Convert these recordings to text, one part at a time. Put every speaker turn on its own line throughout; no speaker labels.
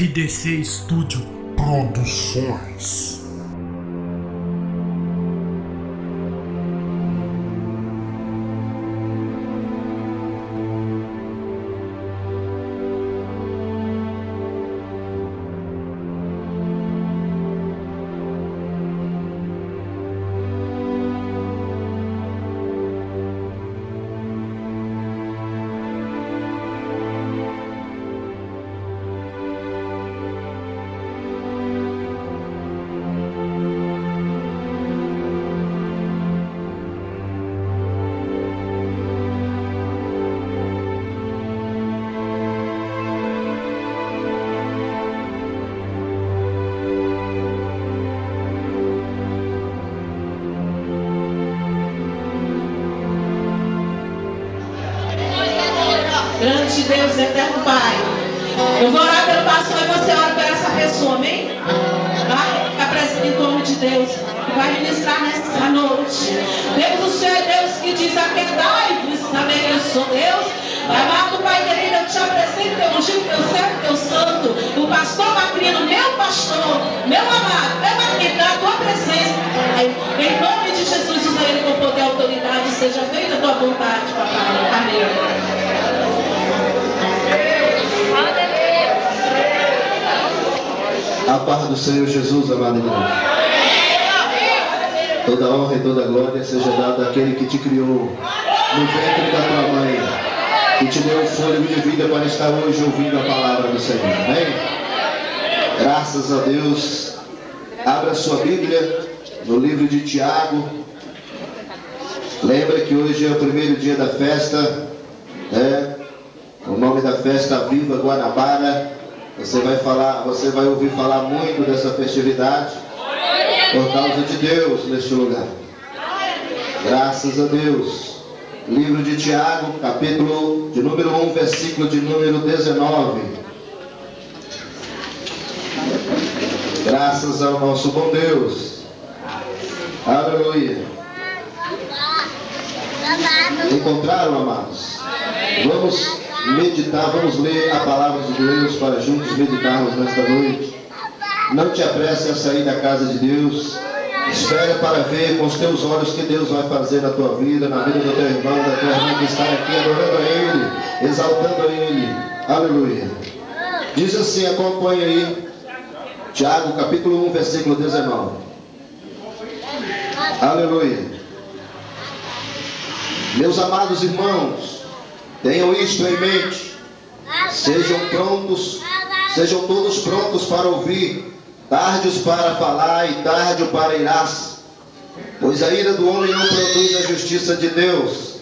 RDC Studio Produções.
Grande Deus, eterno Pai, eu vou orar pelo pastor e você ora por essa pessoa, amém? Vai ficar presente em nome de Deus, que vai ministrar nessa noite. Deus, o Senhor é Deus que diz: aquietai-vos, também eu sou Deus. Amado Pai querido, eu te apresento teu ungido, teu servo, teu santo, o pastor Macrino, meu pastor, meu amado, meu aqui na tua presença, Pai. Em nome de Jesus, usa ele com poder e autoridade, seja feita a tua vontade, papai. Amém.
A paz do Senhor Jesus, amado irmão. Toda honra e toda glória seja dada àquele que te criou no ventre da tua mãe, que te deu o fôlego de vida para estar hoje ouvindo a palavra do Senhor. Amém? Graças a Deus. Abra sua Bíblia no livro de Tiago. Lembra que hoje é o primeiro dia da festa, né? O nome da festa Viva Guanabara. Você vai ouvir falar muito dessa festividade por causa de Deus neste lugar. Graças a Deus. Livro de Tiago, capítulo de número 1, versículo de número 19. Graças ao nosso bom Deus. Aleluia. Encontraram, amados? Vamos meditar, vamos ler a palavra de Deus para juntos meditarmos nesta noite. Não te apresse a sair da casa de Deus. Espera para ver com os teus olhos o que Deus vai fazer na tua vida, na vida do teu irmão, da tua irmã que está aqui adorando a Ele, exaltando a Ele. Aleluia. Diz assim, acompanha aí, Tiago capítulo 1, versículo 19. Aleluia. Meus amados irmãos, tenham isto em mente. Sejam todos prontos para ouvir, tardios para falar e tardio para irar-se, pois a ira do homem não produz a justiça de Deus.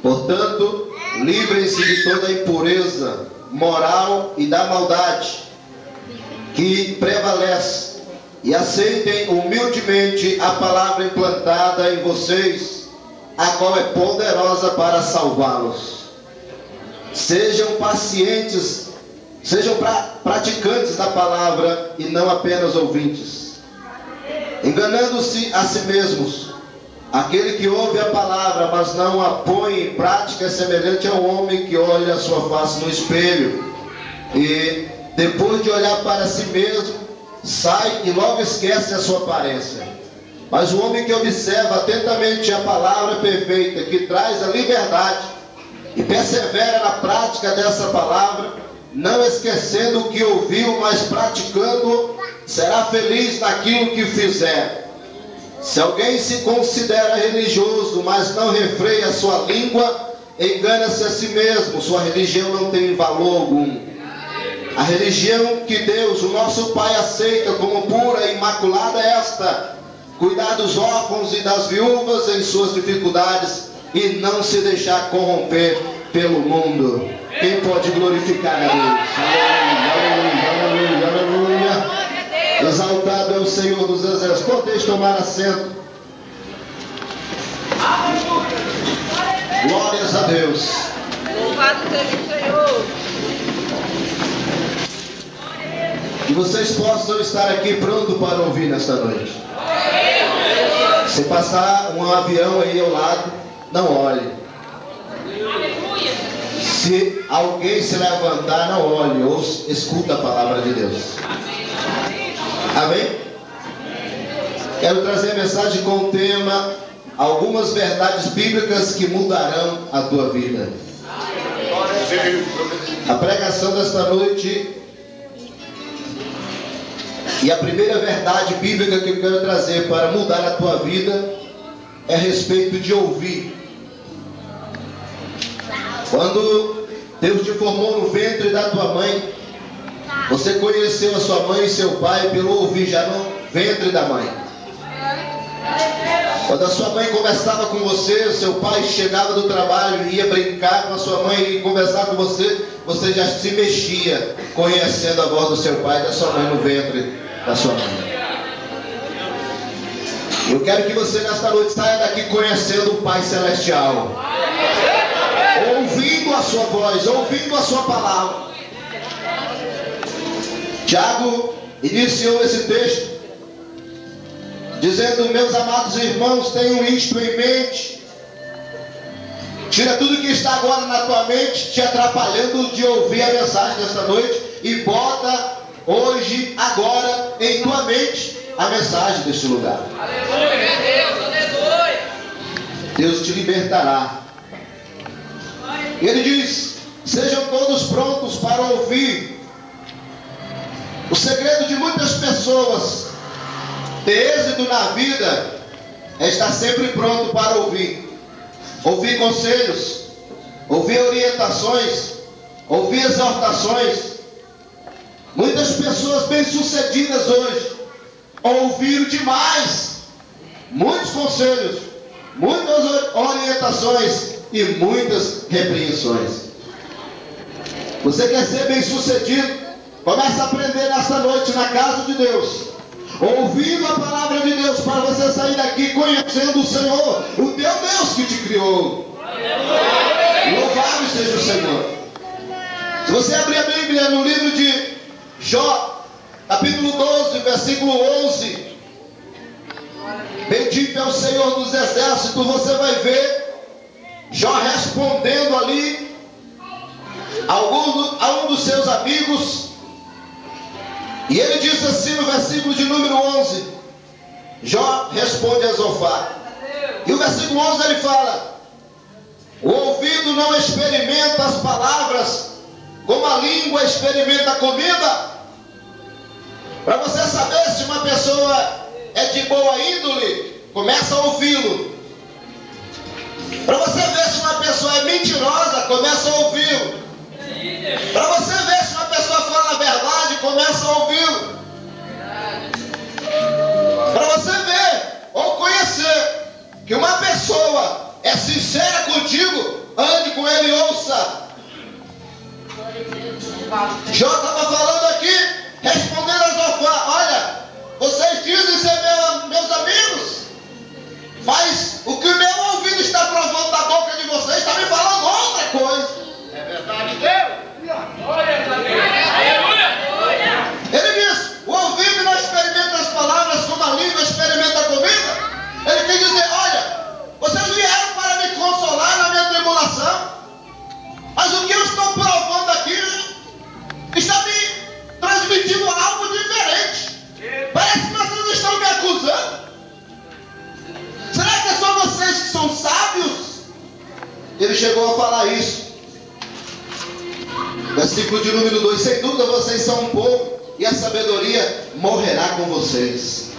Portanto, livrem-se de toda a impureza moral e da maldade que prevalece, e aceitem humildemente a palavra implantada em vocês, a qual é poderosa para salvá-los. Sejam pacientes, sejam praticantes da palavra e não apenas ouvintes, enganando-se a si mesmos. Aquele que ouve a palavra, mas não a põe em prática, é semelhante a um homem que olha a sua face no espelho e, depois de olhar para si mesmo, sai e logo esquece a sua aparência. Mas o homem que observa atentamente a palavra perfeita, que traz a liberdade, e persevera na prática dessa palavra, não esquecendo o que ouviu, mas praticando, será feliz naquilo que fizer. Se alguém se considera religioso, mas não refreia sua língua, engana-se a si mesmo, sua religião não tem valor algum. A religião que Deus, o nosso Pai, aceita como pura e imaculada é esta: cuidar dos órfãos e das viúvas em suas dificuldades e não se deixar corromper pelo mundo. Quem pode glorificar a Deus? Aleluia, aleluia, aleluia. Exaltado é o Senhor dos Exércitos. Podeis tomar assento. Glórias a Deus.
Louvado seja o Senhor.
Que vocês possam estar aqui pronto para ouvir nesta noite. Se passar um avião aí ao lado, não olhe.
Aleluia.
Se Se alguém se levantar, não olhe, ou escuta a palavra de Deus. Amém? Quero trazer a mensagem com o tema: algumas verdades bíblicas que mudarão a tua vida. A pregação desta noite, e a primeira verdade bíblica que eu quero trazer para mudar a tua vida é a respeito de ouvir. Quando Deus te formou no ventre da tua mãe, você conheceu a sua mãe e seu pai pelo ouvir, já no ventre da mãe. Quando a sua mãe conversava com você, o seu pai chegava do trabalho e ia brincar com a sua mãe e conversar com você, você já se mexia, conhecendo a voz do seu pai e da sua mãe no ventre da sua mãe. Eu quero que você nesta noite saia daqui conhecendo o Pai Celestial, ouvindo a sua voz, ouvindo a sua palavra. Tiago iniciou esse texto dizendo: meus amados irmãos, tenham isto em mente. Tira tudo que está agora na tua mente, te atrapalhando de ouvir a mensagem desta noite, e bota hoje, agora, em tua mente a mensagem deste lugar.
Aleluia, Deus, aleluia.
Deus te libertará. Ele diz: sejam todos prontos para ouvir. O segredo de muitas pessoas ter êxito na vida é estar sempre pronto para ouvir. Ouvir conselhos, ouvir orientações, ouvir exortações. Muitas pessoas bem-sucedidas hoje ouviram demais, muitos conselhos, muitas orientações e muitas repreensões. Você quer ser bem-sucedido? Comece a aprender nessa noite na casa de Deus, ouvindo a palavra de Deus, para você sair daqui conhecendo o Senhor, o teu Deus que te criou. Louvado seja o Senhor. Se você abrir a Bíblia no livro de Jó, capítulo 12, versículo 11, bendito é o Senhor dos exércitos, você vai ver Jó respondendo ali a um dos seus amigos. E ele diz assim no versículo de número 11, Jó responde a Zofar. E o versículo 11 ele fala: o ouvido não experimenta as palavras, como a língua experimenta a comida. Para você saber se uma pessoa é de boa índole, começa a ouvi-lo. Para você ver se uma pessoa é mentirosa, começa a ouvi-lo. Para você ver se uma pessoa fala a verdade, começa a ouvi-lo. Para você ver ou conhecer que uma pessoa é sincera contigo, ande com ele e ouça. Jó estava falando aqui, respondendo a Zofar: olha, vocês dizem ser meus amigos, mas o que o meu ouvido está provando da boca de vocês está me falando outra coisa.
É verdade, Deus.
Ele diz: o ouvido não experimenta as palavras, como a língua experimenta a comida. Ele quer dizer: olha, vocês vieram para me consolar na minha tribulação, mas o que eu estou provando aqui está me transmitindo algo diferente. Parece que vocês estão me acusando. Será que é só vocês que são sábios? Ele chegou a falar isso. Versículo de número 2: sem dúvida vocês são um povo, e a sabedoria morrerá com vocês.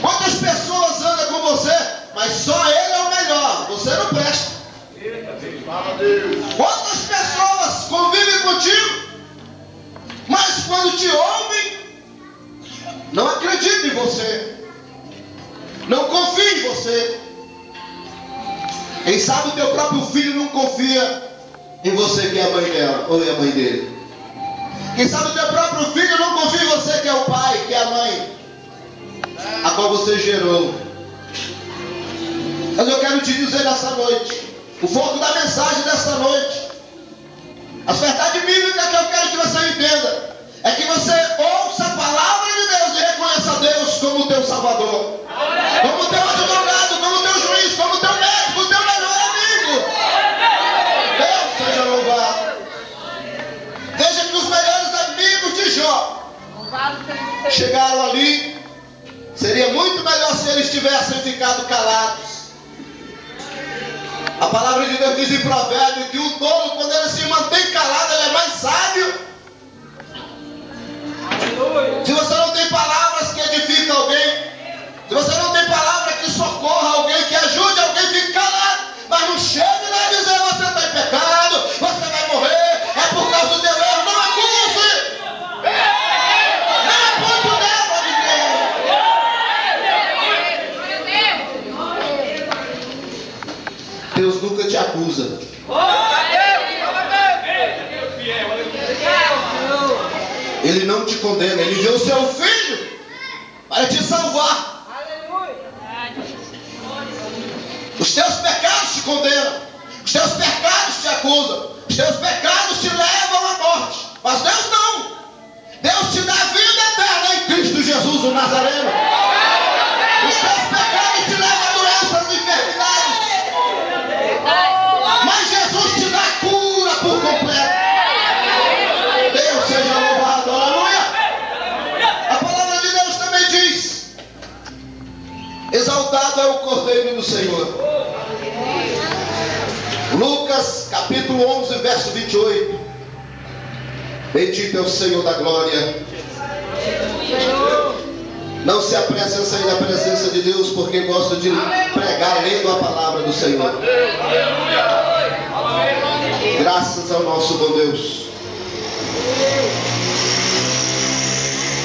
Quantas pessoas andam com você, mas só ele é o melhor, você não presta. Quantas pessoas convivem contigo, mas quando te ouvem, não acreditam em você, não confiam em você. Quem sabe o teu próprio filho não confia em você, que é a mãe dela, ou é a mãe dele. Quem sabe o teu próprio filho não confia em você, que é o pai, que é a mãe, a qual você gerou. Mas eu quero te dizer nessa noite, o foco da mensagem dessa noite, a verdade bíblica que eu quero que você entenda, é que você ouça a palavra de Deus e reconheça a Deus como o teu Salvador, como o teu advogado, como o teu juiz, como o teu médico, o teu melhor amigo. Deus seja louvado. chegaram ali. Seria muito melhor se eles tivessem ficado calados. A palavra de Deus diz em Provérbios que o tolo, quando ele se mantém calado, ele é mais sábio. Se você não tem palavras que edificam alguém, se você não tem palavra que socorra alguém, que ajude alguém, fique calado. Mas não chegue lá e dizer: você está em pecado, você vai morrer, é por causa do teu erro. Não acuse! Não aponte o dedo a ninguém. Deus nunca te acusa. Ele não te condena. Ele enviou o seu filho para te salvar. Os teus pecados te condenam. Os teus pecados te acusam. Os teus pecados te levam à morte. Mas Deus não. Deus te dá vida eterna em Cristo Jesus, o Nazareno. Os teus pecados te levam a doenças e enfermidades. Mas Jesus te dá cura por completo. Deus seja louvado, aleluia. A palavra de Deus também diz: exaltado é o Cordeiro do Senhor. Lucas capítulo 11, verso 28. Bendito é o Senhor da glória. Não se apresse a sair da presença de Deus, porque gosta de pregar lendo a palavra do Senhor. Graças ao nosso bom Deus.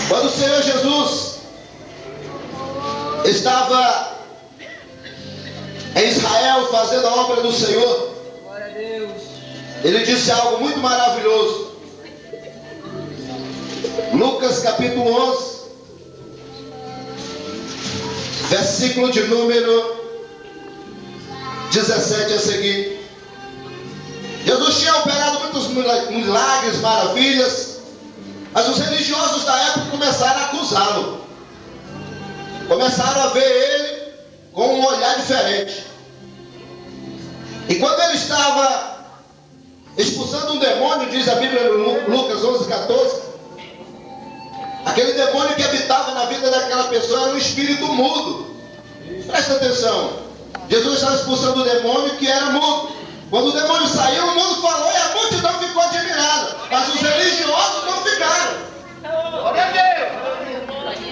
Quando o Senhor Jesus estava em Israel fazendo a obra do Senhor, ele disse algo muito maravilhoso. Lucas capítulo 11, versículo de número 17 a seguir. Jesus tinha operado muitos milagres, maravilhas, mas os religiosos da época começaram a acusá-lo. Começaram a ver ele com um olhar diferente. E quando ele estava expulsando um demônio, diz a Bíblia em Lucas 11, 14, aquele demônio que habitava na vida daquela pessoa era um espírito mudo. Presta atenção. Jesus estava expulsando o demônio que era mudo. Quando o demônio saiu, o mundo falou e a multidão ficou admirada. Mas os religiosos não ficaram.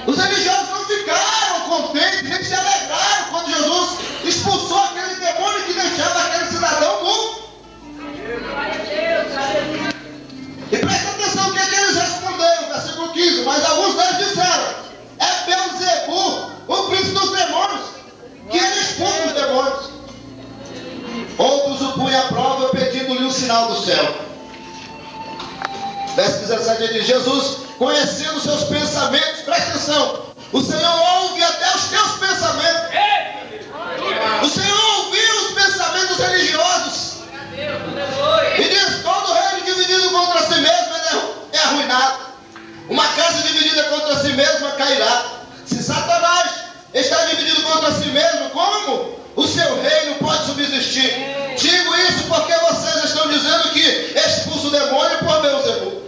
Os religiosos não ficaram contentes, nem se alegraram quando Jesus expulsou aquele demônio que deixava aquele cidadão mudo. E presta atenção o que eles responderam, versículo 15. Mas alguns deles disseram: é Beelzebul, o príncipe dos demônios, que ele expulsa os demônios. Outros o punham à prova, pedindo-lhe um sinal do céu. Verso 17 ele diz: Jesus, conhecendo os seus pensamentos, presta atenção, o Senhor ouve até os teus pensamentos. O Senhor ouviu os pensamentos religiosos. E diz: todo reino dividido contra si mesmo é arruinado. Uma casa dividida contra si mesma cairá. Se Satanás está dividido contra si mesmo, como o seu reino pode subsistir? Digo isso porque vocês estão dizendo que expulso o demônio por Beelzebul.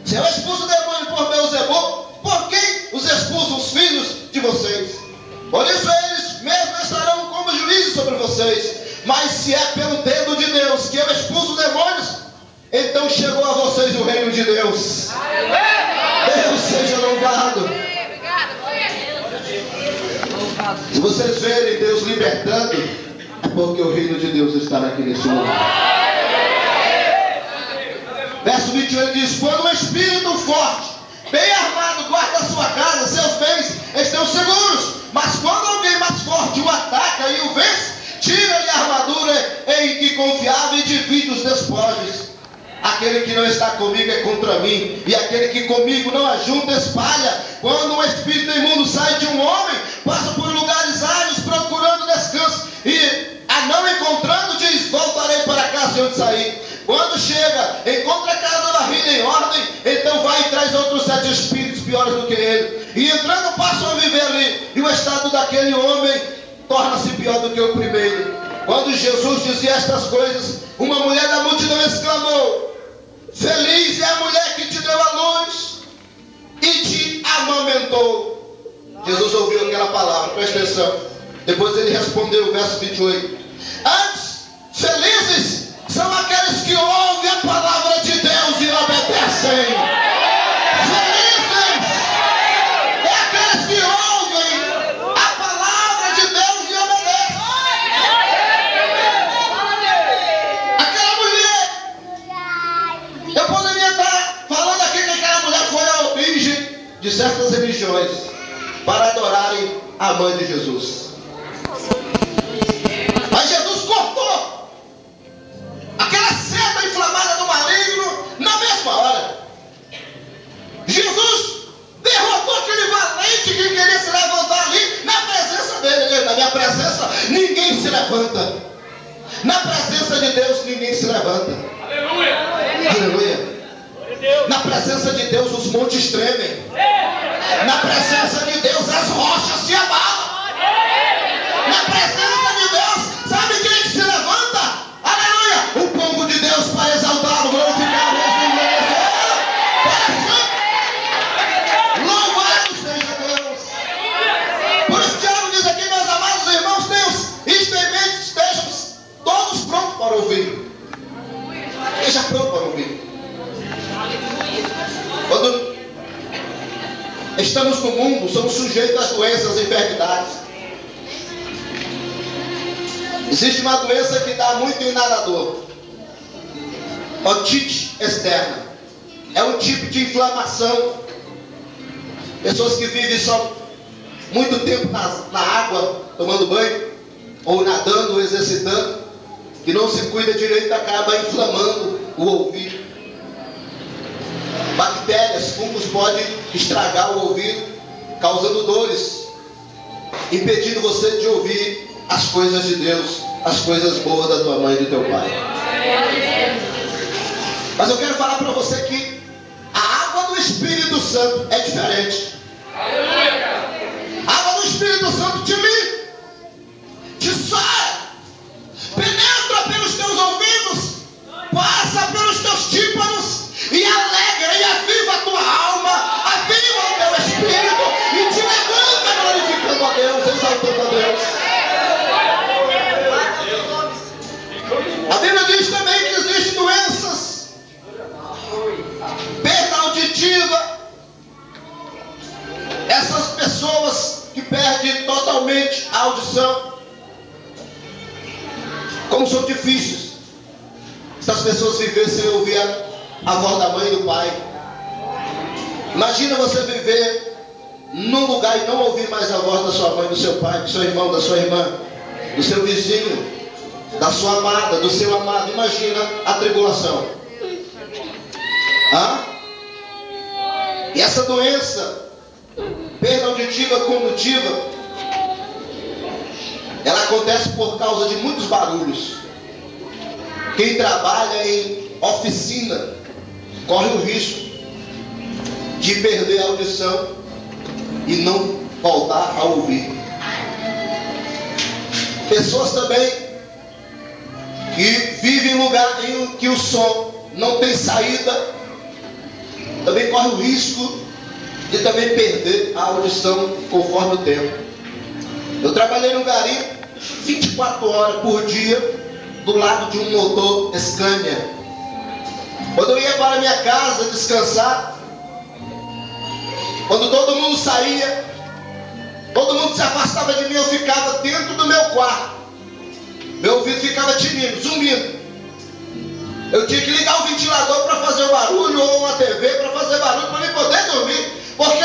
Se eu expulso o demônio por Beelzebul, por quem os expulsam os filhos de vocês? Por isso eles mesmos estarão como juízes sobre vocês. Mas se é pelo dedo de Deus que eu expulso os demônios, então chegou a vocês o reino de Deus. Deus seja louvado. Se vocês verem Deus libertando, é porque o reino de Deus está aqui nesse lugar. Verso 21 diz: quando um espírito forte, bem armado, guarda a sua casa, seus bens estão seguros. Mas quando alguém mais forte o ataca e o vence, tira-lhe a armadura em que confiava e divide os despojos. Aquele que não está comigo é contra mim, e aquele que comigo não ajunta espalha. Quando um espírito imundo sai de um homem, passa por lugares áridos procurando descanso, e a não encontrando diz: voltarei para a casa de onde saí. Quando chega, encontra a casa varrida em ordem, então vai e traz outros 7 espíritos piores do que ele, e entrando passam a viver ali, e o estado daquele homem torna-se pior do que o primeiro. Quando Jesus dizia estas coisas, uma mulher da multidão exclamou: feliz é a mulher que te deu a luz e te chorou. Jesus ouviu aquela palavra, presta atenção. Depois ele respondeu, verso 28. Antes, felizes são aqueles que ouvem a palavra de Deus e obedecem. Felizes é aqueles que ouvem a palavra de Deus e obedecem. Aquela mulher, eu poderia estar falando aqui que aquela mulher foi a origem de certas religiões para adorarem a mãe de Jesus. Mas Jesus cortou aquela seta inflamada do maligno na mesma hora. Jesus derrotou aquele valente que queria se levantar ali na presença dele. Na minha presença ninguém se levanta. Na presença de Deus ninguém se levanta.
Aleluia.
Aleluia. Na presença de Deus os montes tremem. Na presença de Deus as rochas se abalam. Na presença de Deus, sabe quem que se levanta? Aleluia! O povo de Deus para exaltá-lo, glorificar o Deus, engrandecer. Louvado seja Deus. Por isso Tiago diz aqui, meus amados irmãos, isto em mente, estejam todos prontos para ouvir. Esteja pronto para ouvir. Quando estamos no mundo, somos sujeitos às doenças, às enfermidades. Existe uma doença que dá muito em nadador. Otite externa. É um tipo de inflamação. Pessoas que vivem só muito tempo na água, tomando banho, ou nadando, ou exercitando, que não se cuida direito, acaba inflamando o ouvido. Bactérias, fungos podem estragar o ouvido, causando dores, impedindo você de ouvir as coisas de Deus, as coisas boas da tua mãe e do teu pai. Mas eu quero falar para você que a água do Espírito Santo é diferente. A água do Espírito Santo te limpa, te sara, penetra pelos teus ouvidos, passa pelos teus tímpanos e alegra e aviva a tua alma, aviva o teu espírito e te levanta glorificando a Deus, exaltando a Deus. A Bíblia diz também que existem doenças, perda auditiva. Essas pessoas que perdem totalmente a audição, como são difíceis. Essas pessoas viver sem ouvir a voz da mãe e do pai. Imagina você viver num lugar e não ouvir mais a voz da sua mãe, do seu pai, do seu irmão, da sua irmã, do seu vizinho, da sua amada, do seu amado. Imagina a tribulação. E essa doença, perda auditiva condutiva, ela acontece por causa de muitos barulhos. Quem trabalha em oficina corre o risco de perder a audição e não voltar a ouvir. Pessoas também que vivem em lugar em que o som não tem saída, também corre o risco de também perder a audição conforme o tempo. Eu trabalhei no garimpo 24 horas por dia do lado de um motor Scania. Quando eu ia para minha casa descansar, quando todo mundo saía, todo mundo se afastava de mim, eu ficava dentro do meu quarto. Meu ouvido ficava tinindo, zumbindo. Eu tinha que ligar o ventilador para fazer barulho, ou uma TV para fazer barulho, para eu poder dormir. Porque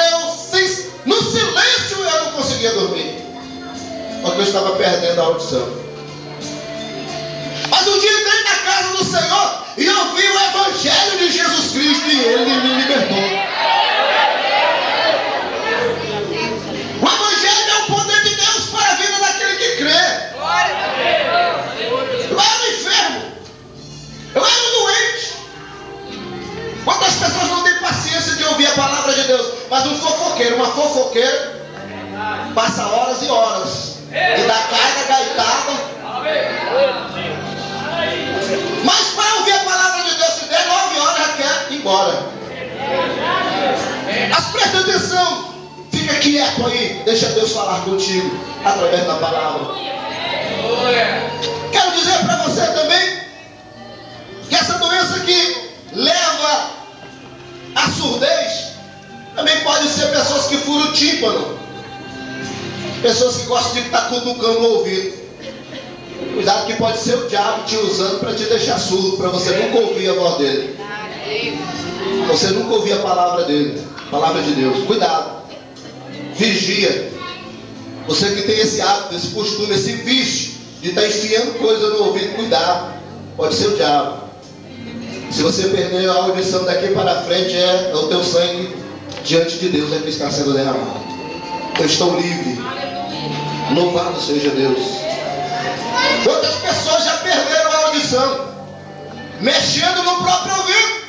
no silêncio eu não conseguia dormir, porque eu estava perdendo a audição. Mas um dia eu entrei na casa do Senhor e ouvi o Evangelho de Jesus Cristo e Ele me libertou. O Evangelho é o poder de Deus para a vida daquele que crê. Eu era enfermo, eu era doente. Quantas pessoas não têm paciência de ouvir a palavra de Deus? Mas um fofoqueiro, uma fofoqueira, passa horas e horas e dá carga gaitada. Mas para ouvir a palavra de Deus, se der 9 horas já quer ir embora. Mas presta atenção, fica quieto aí, deixa Deus falar contigo através da palavra. Quero dizer para você também que essa doença que leva à surdez também pode ser pessoas que furam o tímpano, pessoas que gostam de estar cutucando o ouvido. Cuidado que pode ser o diabo te usando para te deixar surdo, para você nunca ouvir a voz dele. Você nunca ouvir a palavra dele, a palavra de Deus. Cuidado. Vigia. Você que tem esse hábito, esse costume, esse vício de estar enfiando coisa no ouvido, cuidado. Pode ser o diabo. Se você perder a audição daqui para frente, é o teu sangue diante de Deus é que está sendo derramado. Eu estou livre. Louvado seja Deus. Outras pessoas já perderam a audição, mexendo no próprio ouvido,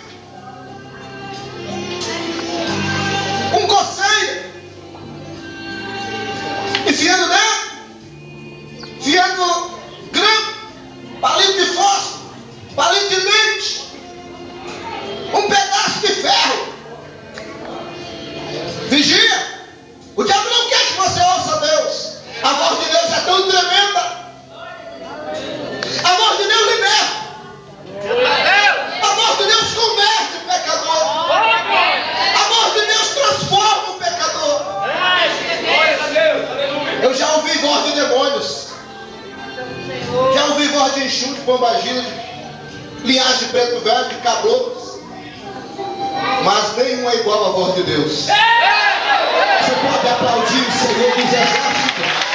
com coceira, enfiando dentro, enfiando grampo, palito de fósforo, palito de dente, um pedaço de ferro. Vigia. O diabo não quer que você ouça Deus. A voz de Deus é tão tremenda. A voz de Deus liberta. A voz de Deus converte o pecador. A voz de Deus transforma o pecador. Eu já ouvi voz de demônios. Já ouvi voz de enxuto, de pombagira, de linhagem de preto velho, de caboclos. Mas nenhum é igual à voz de Deus. Você pode aplaudir o Senhor dos Exércitos.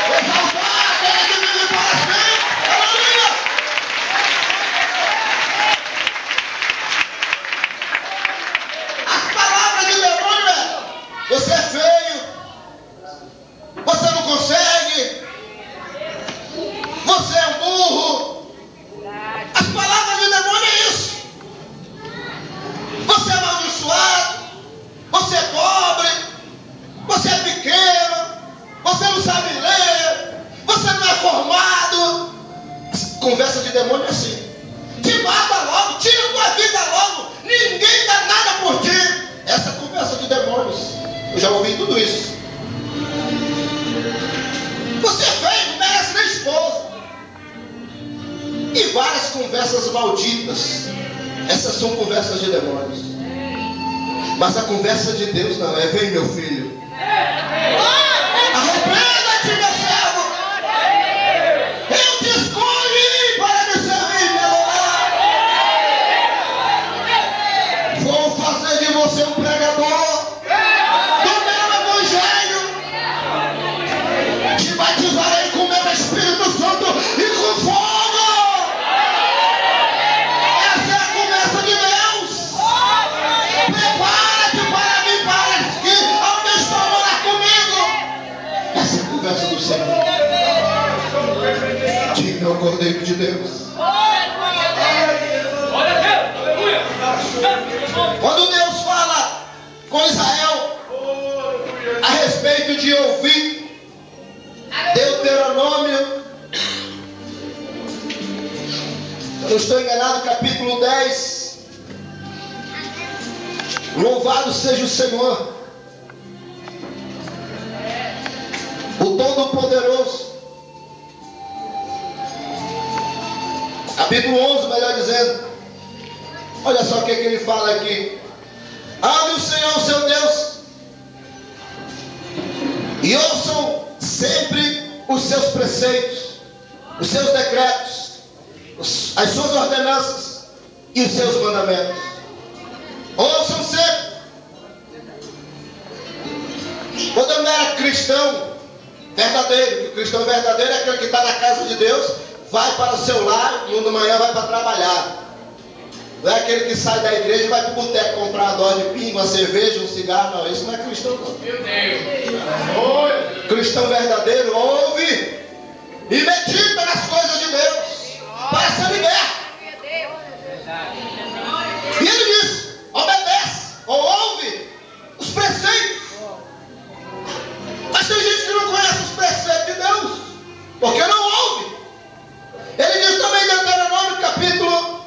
Exaltar aquele que vive para sempre. Aleluia! As palavras de demônio é: você é feio, você não consegue, você é um burro. As palavras de demônio é isso. Você é amaldiçoado, você é pobre, você é pequeno, você não sabe ler, você não é formado. Conversa de demônio é assim. Te mata logo, tira tua vida logo, ninguém dá nada por ti. Essa é conversa de demônios. Eu já ouvi tudo isso. Você é feio, não merece nem esposa. E várias conversas malditas. Essas são conversas de demônios. Mas a conversa de Deus não é: vem meu filho, arrependa-te, meu servo, eu te escolhi para me servir, meu lar. Vou fazer de você um pregador do meu evangelho. Te batizarei com o meu Espírito Santo e com fogo. Essa é a conversa de Deus. Prepara-te para mim, para que alguém está a morar comigo. Essa é a conversa do Senhor. Diga ao Cordeiro de Deus. Quando Deus fala com Israel a respeito de ouvir, Deuteronômio, eu não estou enganado, capítulo 10. Louvado seja o Senhor, o Todo-Poderoso. Capítulo 11, melhor dizendo. Olha só o que ele fala aqui: ame o Senhor, seu Deus, e ouçam sempre os seus preceitos, os seus decretos, as suas ordenanças e os seus mandamentos. Ouçam sempre. Quando eu não era cristão verdadeiro, que o cristão verdadeiro é aquele que está na casa de Deus, vai para o seu lar, e de manhã vai para trabalhar. Não é aquele que sai da igreja e vai para o boteco comprar uma dose de pinga, uma cerveja, um cigarro. Não, isso não é cristão não. Meu Deus. Cristão verdadeiro ouve e medita nas coisas de Deus para ser liberto. E ele diz: obedece ou ouve os preceitos. Mas tem gente que não conhece os preceitos de Deus, porque não ouve. Ele diz também em Deuteronômio capítulo